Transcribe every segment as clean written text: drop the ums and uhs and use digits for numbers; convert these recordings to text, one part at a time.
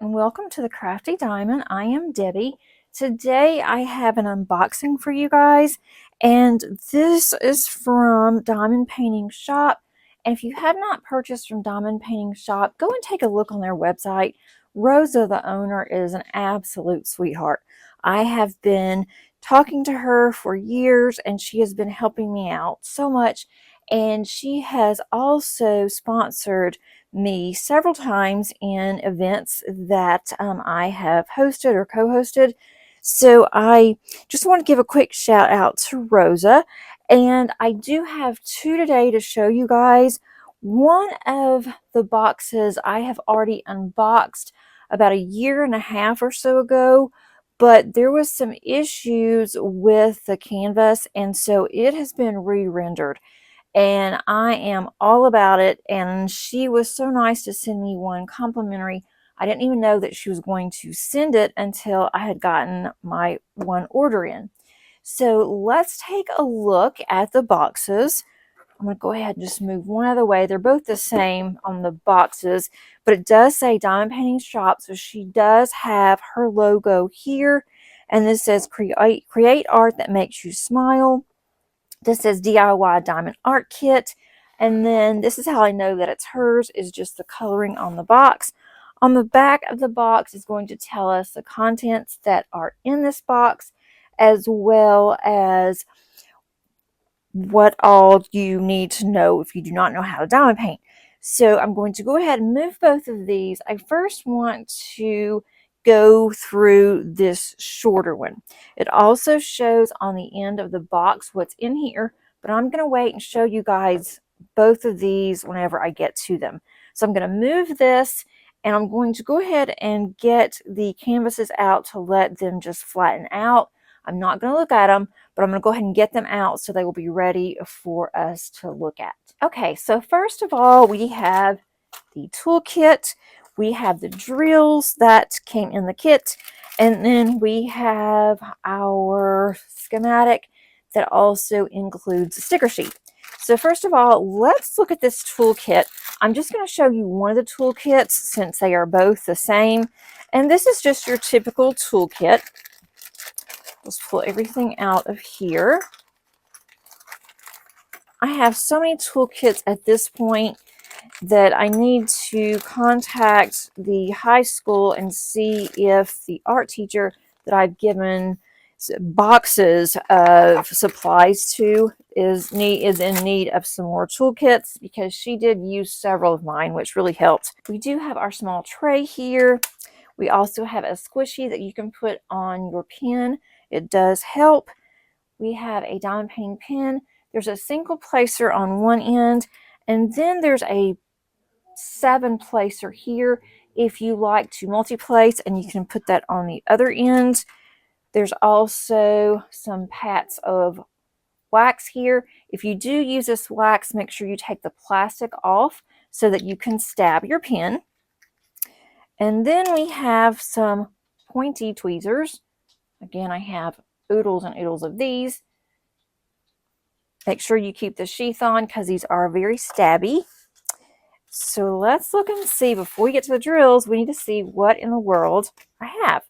and welcome to the Crafty Diamond. I am Debbie. Today I have an unboxing for you guys, and this is from Diamond Painting Shop. And if you have not purchased from Diamond Painting Shop, go and take a look on their website. Rosa, the owner, is an absolute sweetheart. I have been talking to her for years, and she has been helping me out so much. And she has also sponsored me several times in events that I have hosted or co-hosted. So I just want to give a quick shout out to Rosa. And I do have two today to show you guys. One of the boxes I have already unboxed about a year and a half or so ago, but there was some issues with the canvas, and so it has been re-rendered. And I am all about it, and she was so nice to send me one complimentary. I didn't even know that she was going to send it until I had gotten my one order in. So let's take a look at the boxes. I'm going to go ahead and just move one out of the way. They're both the same on the boxes, but it does say Diamond Painting Shop, so she does have her logo here, and this says create art that makes you smile. This says DIY Diamond Art Kit. And then this is how I know that it's hers, is just the coloring on the box. On the back of the box is going to tell us the contents that are in this box, as well as what all you need to know if you do not know how to diamond paint. So I'm going to go ahead and move both of these. I first want to go through this shorter one. It also shows on the end of the box what's in here, but I'm going to wait and show you guys both of these whenever I get to them. So I'm going to move this, and I'm going to go ahead and get the canvases out to let them just flatten out. I'm not going to look at them, but I'm going to go ahead and get them out so they will be ready for us to look at. Okay, so first of all, we have the toolkit. We have the drills that came in the kit, and then we have our schematic that also includes a sticker sheet. So first of all, let's look at this toolkit. I'm just going to show you one of the toolkits since they are both the same, and this is just your typical toolkit. Let's pull everything out of here. I have so many toolkits at this point that I need to contact the high school and see if the art teacher that I've given boxes of supplies to is in need of some more toolkits, because she did use several of mine, which really helped. We do have our small tray here. We also have a squishy that you can put on your pen. It does help. We have a diamond painting pen. There's a single placer on one end, and then there's a 7-placer here if you like to multi-place, and you can put that on the other end. There's also some pats of wax here. If you do use this wax, make sure you take the plastic off so that you can stab your pen. And then we have some pointy tweezers. Again, I have oodles and oodles of these. Make sure you keep the sheath on because these are very stabby. So let's look and see. Before we get to the drills, we need to see what in the world I have.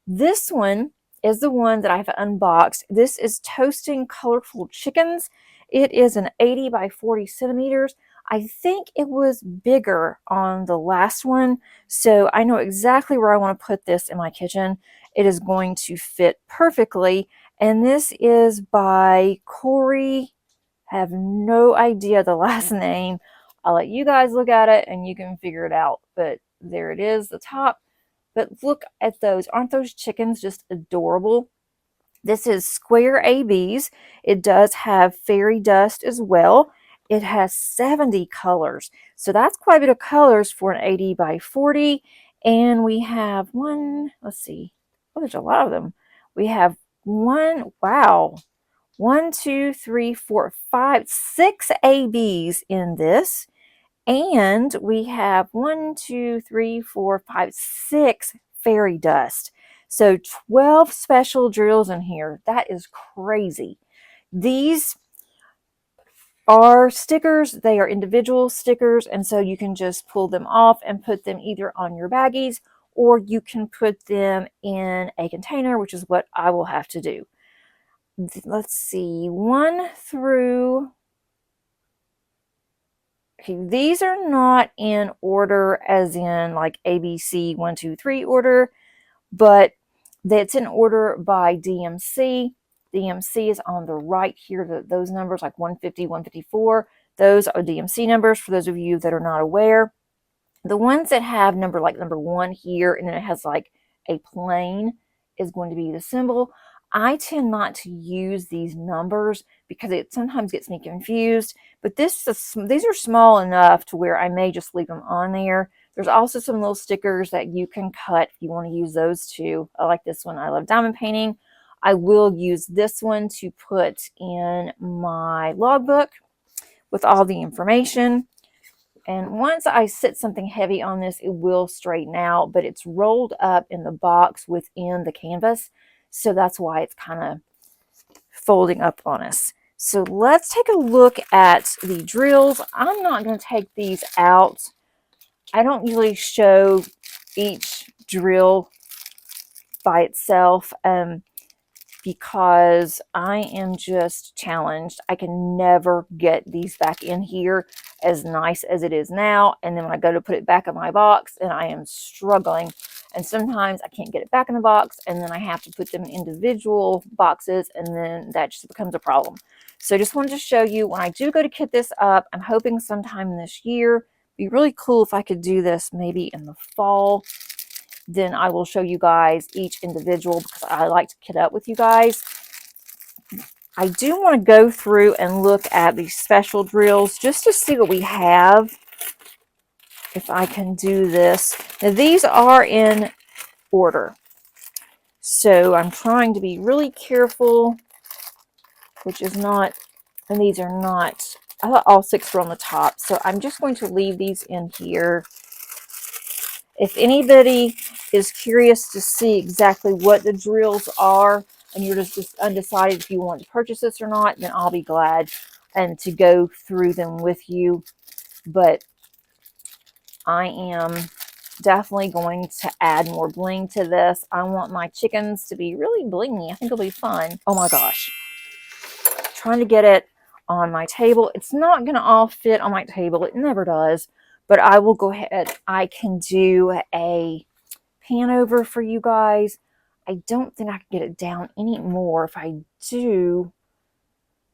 This one is the one that I've unboxed. This is Toasting Colorful Chickens. It is an 80 by 40 centimeters. I think it was bigger on the last one, so I know exactly where I want to put this in my kitchen. It is going to fit perfectly, and this is by Corey. I have no idea the last name. I'll let you guys look at it and you can figure it out, but there it is, the top. But look at those. Aren't those chickens just adorable? This is square ABs. It does have fairy dust as well. It has 70 colors. So that's quite a bit of colors for an 80 by 40. And we have one, let's see. Oh, there's a lot of them. We have one, wow. 1, 2, 3, 4, 5, 6 ABs in this. And we have 1, 2, 3, 4, 5, 6 fairy dust. So 12 special drills in here. That is crazy. These are stickers. They are individual stickers, and so you can just pull them off and put them either on your baggies or you can put them in a container, which is what I will have to do. Let's see, 1 through, okay, these are not in order as in like ABC 1, 2, 3 order, but that's in order by DMC. DMC is on the right here. Those numbers like 150, 154, those are DMC numbers for those of you that are not aware. The ones that have number 1 here and then it has like a plane is going to be the symbol. I tend not to use these numbers because it sometimes gets me confused, but these are small enough to where I may just leave them on there. There's also some little stickers that you can cut if you want to use those too. I like this one. I love diamond painting. I will use this one to put in my logbook with all the information. And once I sit something heavy on this, it will straighten out, but it's rolled up in the box within the canvas. So that's why it's kind of folding up on us. So let's take a look at the drills. I'm not going to take these out. I don't usually show each drill by itself because I am just challenged. I can never get these back in here as nice as it is now. And then when I go to put it back in my box, and I am struggling. And sometimes I can't get it back in the box, and then I have to put them in individual boxes, and then that just becomes a problem. So I just wanted to show you when I do go to kit this up, I'm hoping sometime this year. It'd be really cool if I could do this maybe in the fall. Then I will show you guys each individual because I like to kit up with you guys. I do want to go through and look at these special drills just to see what we have. If I can do this. Now these are in order. So I'm trying to be really careful, which is not, and these are not, I thought all 6 were on the top. So I'm just going to leave these in here. If anybody is curious to see exactly what the drills are and you're just undecided if you want to purchase this or not, then I'll be glad and to go through them with you. But I am definitely going to add more bling to this. I want my chickens to be really blingy. I think it'll be fun. Oh my gosh. Trying to get it on my table. It's not going to all fit on my table. It never does. But I will go ahead. I can do a pan over for you guys. I don't think I can get it down anymore. If I do,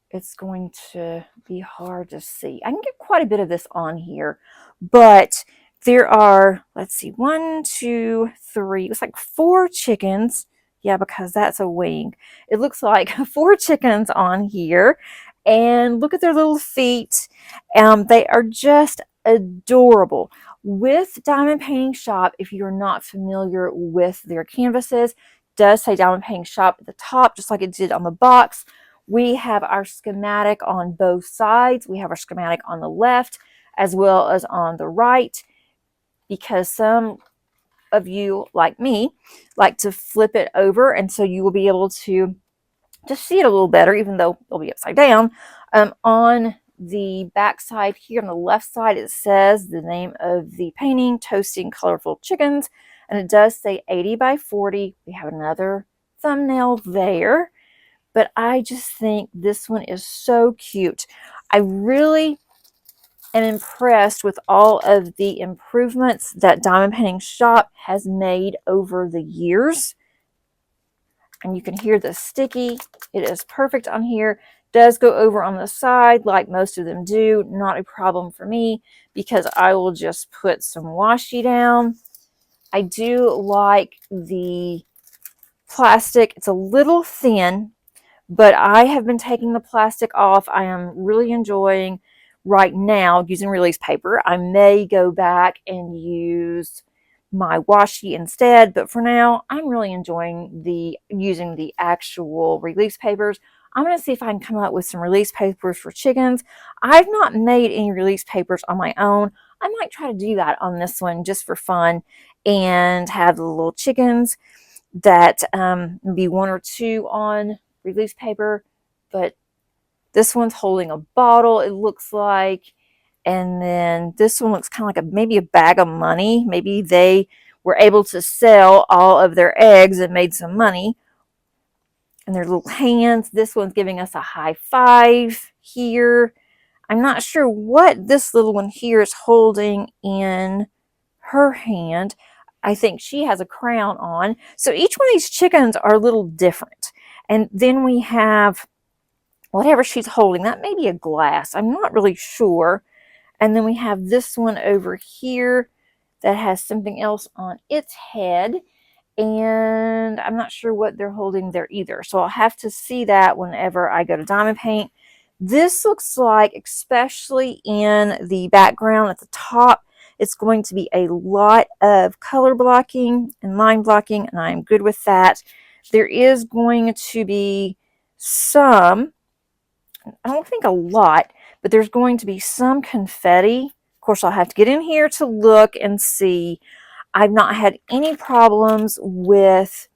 it's going to be hard to see. I can get quite a bit of this on here, but there are, let's see, 1, 2, 3, it's like 4 chickens. Yeah, because that's a wing. It looks like 4 chickens on here. And look at their little feet. They are just adorable. With Diamond Painting Shop, if you're not familiar with their canvases, does say Diamond Painting Shop at the top, just like it did on the box. We have our schematic on both sides. We have our schematic on the left as well as on the right, because some of you, like me, like to flip it over, and so you will be able to just see it a little better, even though it'll be upside down. On the back side here on the left side, it says the name of the painting, Toasting Colorful Chickens, and it does say 80 by 40. We have another thumbnail there, but I just think this one is so cute. I really am impressed with all of the improvements that Diamond Painting Shop has made over the years. And you can hear the sticky. It is perfect on here. Does go over on the side like most of them do. Not a problem for me because I will just put some washi down. I do like the plastic. It's a little thin, but I have been taking the plastic off. I am really enjoying right now using release paper. I may go back and use my washi instead, but for now I'm really enjoying using the actual release papers. I'm going to see if I can come up with some release papers for chickens. I've not made any release papers on my own. I might try to do that on this one just for fun and have the little chickens that be 1 or 2 on release paper. But this one's holding a bottle, it looks like. And then this one looks kind of like maybe a bag of money. Maybe they were able to sell all of their eggs and made some money. And their little hands. This one's giving us a high five here. I'm not sure what this little one here is holding in her hand. I think she has a crown on. So each one of these chickens are a little different. And then we have whatever she's holding. That may be a glass. I'm not really sure. And then we have this one over here that has something else on its head. And I'm not sure what they're holding there either. So I'll have to see that whenever I go to diamond paint. This looks like, especially in the background at the top, it's going to be a lot of color blocking and line blocking, and I'm good with that. There is going to be some, I don't think a lot, but there's going to be some confetti. Of course, I'll have to get in here to look and see. I've not had any problems with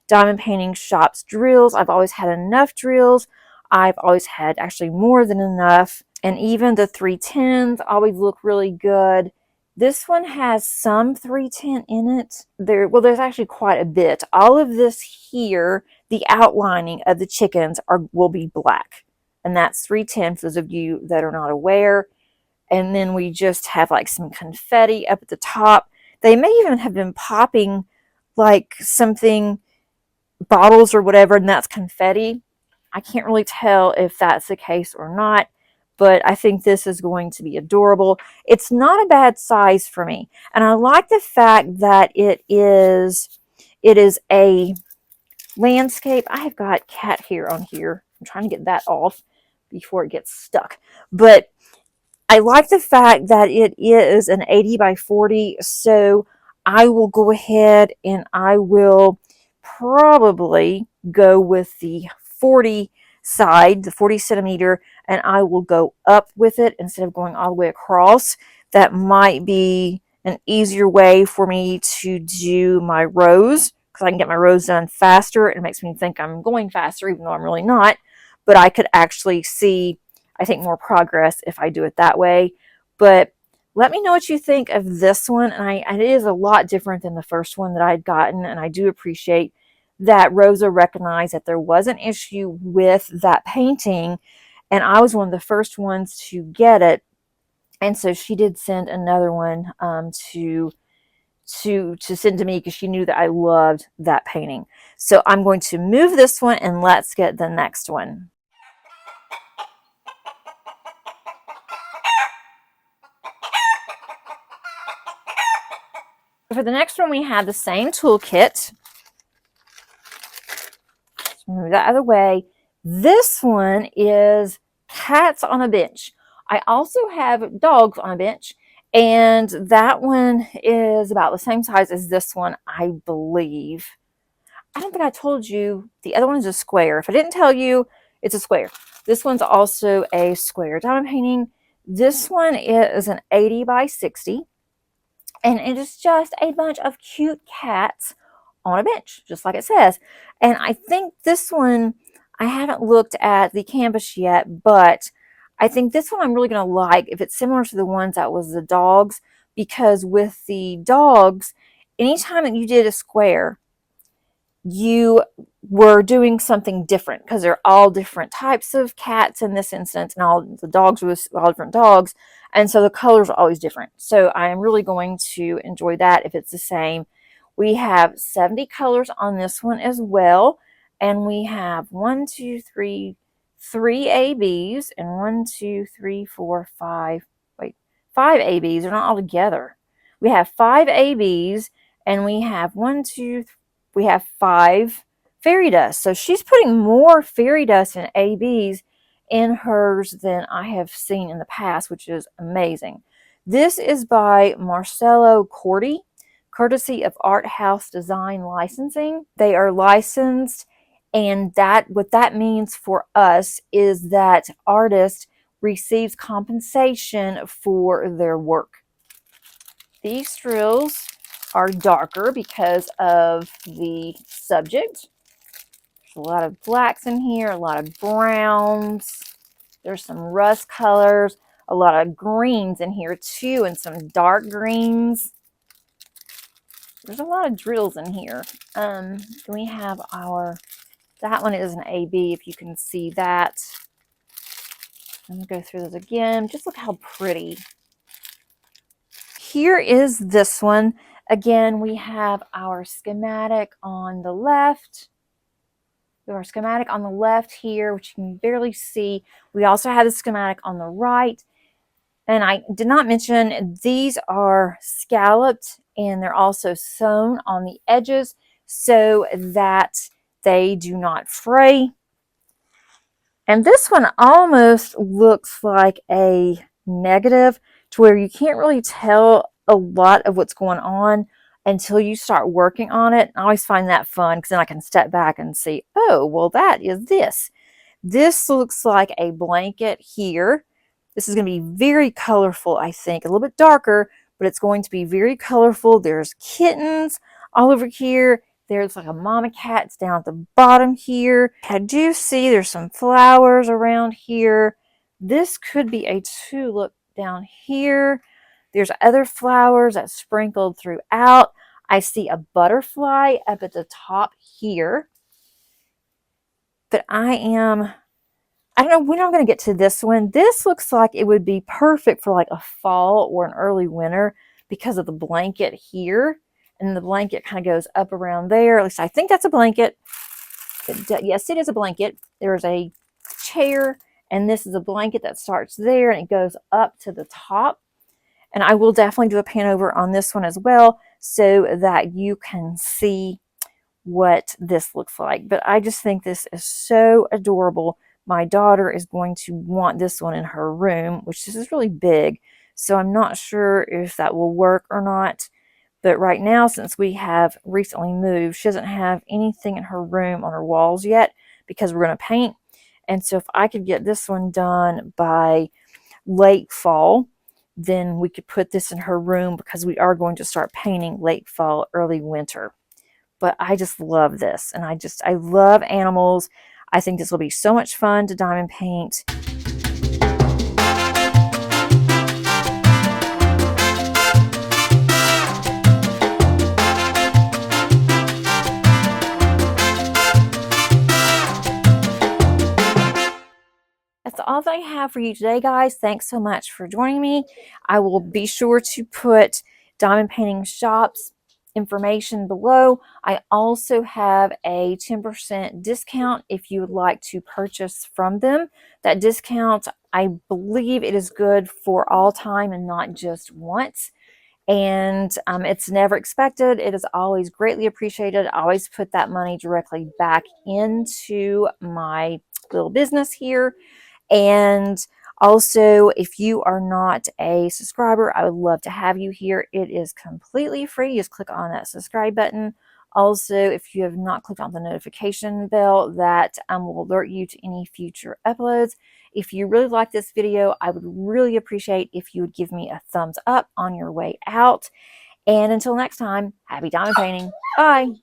Diamond Painting Shop's drills. I've always had enough drills. I've always had actually more than enough. And even the 310s always look really good. This one has some 310 in it. There's actually quite a bit. All of this here, the outlining of the chickens will be black. And that's 310 for those of you that are not aware. And then we just have like some confetti up at the top. They may even have been popping like something, bottles or whatever, and that's confetti. I can't really tell if that's the case or not, but I think this is going to be adorable. It's not a bad size for me, and I like the fact that it is a landscape. I have got cat hair on here. I'm trying to get that off before it gets stuck, but I like the fact that it is an 80 by 40, so I will go ahead and I will probably go with the 40 side, the 40 centimeter, and I will go up with it instead of going all the way across. That might be an easier way for me to do my rows, because I can get my rows done faster. It makes me think I'm going faster, even though I'm really not, but I could actually see, I think, more progress if I do it that way. But let me know what you think of this one. And it is a lot different than the first one that I had gotten, and I do appreciate that Rosa recognized that there was an issue with that painting, and I was one of the first ones to get it, and so she did send another one to send to me because she knew that I loved that painting. So I'm going to move this one and let's get the next one. For the next one, we have the same toolkit. Move that out of the way. This one is cats on a bench. I also have dogs on a bench, and that one is about the same size as this one, I believe. I don't think I told you. The other one is a square. If I didn't tell you, it's a square. This one's also a square diamond painting. This one is an 80 by 60. And it is just a bunch of cute cats on a bench, just like it says. And I think this one, I haven't looked at the canvas yet, but I think this one I'm really going to like if it's similar to the ones that was the dogs, because with the dogs, anytime that you did a square, you were doing something different, because they're all different types of cats in this instance, and all the dogs was all different dogs, and so the colors are always different. So I am really going to enjoy that if it's the same. We have 70 colors on this one as well, and we have 3 ABs and 5 ABs. They're not all together. We have 5 ABs, and we have we have 5 fairy dust. So she's putting more fairy dust and ABs in hers than I have seen in the past, which is amazing. This is by Marcelo Corti, courtesy of Art House Design Licensing. They are licensed, and what that means for us is that artist receives compensation for their work. These drills are darker because of the subject. There's a lot of blacks in here, a lot of browns. There's some rust colors, a lot of greens in here too, and some dark greens. There's a lot of drills in here. Then we have that one is an AB, if you can see that. I'm going to go through this again. Just look how pretty. Here is this one. Again, we have our schematic on the left. We have our schematic on the left here, which you can barely see. We also have the schematic on the right. And I did not mention, these are scalloped and they're also sewn on the edges so that they do not fray. And this one almost looks like a negative, to where you can't really tell a lot of what's going on until you start working on it. I always find that fun because then I can step back and see, oh, well, that is this. This looks like a blanket here. This is going to be very colorful, I think. A little bit darker, but it's going to be very colorful. There's kittens all over here. There's like a mama cat down at the bottom here. I do see there's some flowers around here. This could be a tulip down here. There's other flowers that's sprinkled throughout. I see a butterfly up at the top here. But I don't know when I'm going to get to this one. This looks like it would be perfect for like a fall or an early winter because of the blanket here. And the blanket kind of goes up around there. At least I think that's a blanket. Yes, it is a blanket. There's a chair, and this is a blanket that starts there and it goes up to the top. And I will definitely do a pan over on this one as well so that you can see what this looks like. But I just think this is so adorable. My daughter is going to want this one in her room, which this is really big. So I'm not sure if that will work or not. But right now, since we have recently moved, she doesn't have anything in her room on her walls yet because we're going to paint. And so if I could get this one done by late fall, then we could put this in her room because we are going to start painting late fall, early winter. But I just love this, and I love animals. I think this will be so much fun to diamond paint. That's all that I have for you today, guys. Thanks so much for joining me. I will be sure to put Diamond Painting Shop's information below. I also have a 10% discount if you would like to purchase from them. That discount, I believe it is good for all time and not just once. And it's never expected. It is always greatly appreciated. I always put that money directly back into my little business here. And also, if you are not a subscriber, I would love to have you here. It is completely free. Just click on that subscribe button. Also, if you have not clicked on the notification bell, that will alert you to any future uploads. If you really like this video, I would really appreciate if you would give me a thumbs up on your way out. And until next time, happy diamond painting. Bye.